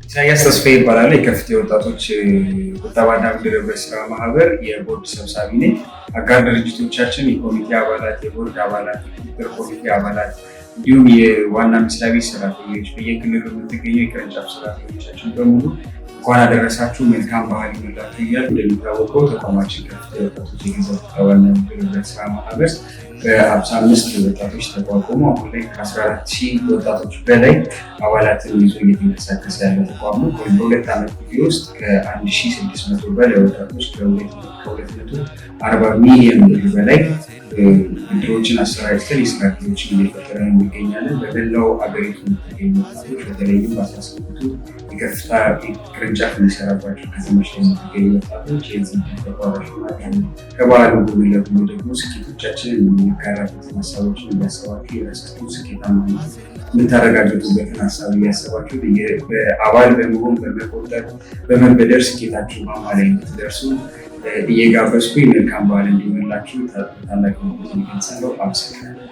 ኢሳያስ ተስፋዬ ይባላል። የከፍቴ ወጣቶች ቁጠባና ብድር ህብረት ስራ ማህበር የቦርድ ሰብሳቢ ነኝ። አጋር ድርጅቶቻችን የኮሚቴ አባላት፣ የቦርድ አባላት፣ የቁጥጥር ኮሚቴ አባላት እንዲሁም የዋና መስሪያ ቤት ሰራተኞች፣ በየክልሉ የምትገኙ የቅርንጫፍ ሰራተኞቻችን በሙሉ እንኳን አደረሳችሁ፣ መልካም ባህል ይሁንላችሁ እያሉ እንደሚታወቀው ተቋማችን ከፍቴ ወጣቶች የገንዘብ ቁጠባና ብድር ህብረት ስራ ማህበር በ55 ወጣቶች ተቋቁሞ አሁን ላይ ከ14,000 ወጣቶች በላይ አባላትን ይዞ እየተንቀሳቀሰ ያለ ተቋም ነው። በሁለት ዓመት ጊዜ ውስጥ ከ1,600 በላይ ወጣቶች ከ240 ሚሊዮን ብር በላይ ብድሮችን አሰራጭተን የስራ ዕድሎችን እየፈጠረን እንገኛለን። በመላው አገሪቱ የምትገኙ ወጣቶች በተለይም በ18ቱ የከፍታ ቅርንጫፍ የሚሰራባቸው ከተሞች ላይ የምትገኙ ወጣቶች የዚህ ተቋራሽ ናቸው። ከበዓሉ ጎን ለጎን ደግሞ ስኬቶቻችንን የሚጋራበትን ሀሳቦችን እያሰባችሁ የራሳችሁን ስኬታማነት የምታረጋግጡበትን ሀሳብ እያሰባችሁ በአባል በመሆን በመቆጠር በመበደር ስኬታችሁ ማማ ላይ እንድትደርሱ እየጋበዝኩኝ መልካም በዓል እንዲሆንላችሁ ታላቅ ይገልጻለሁ። አመሰግናለሁ።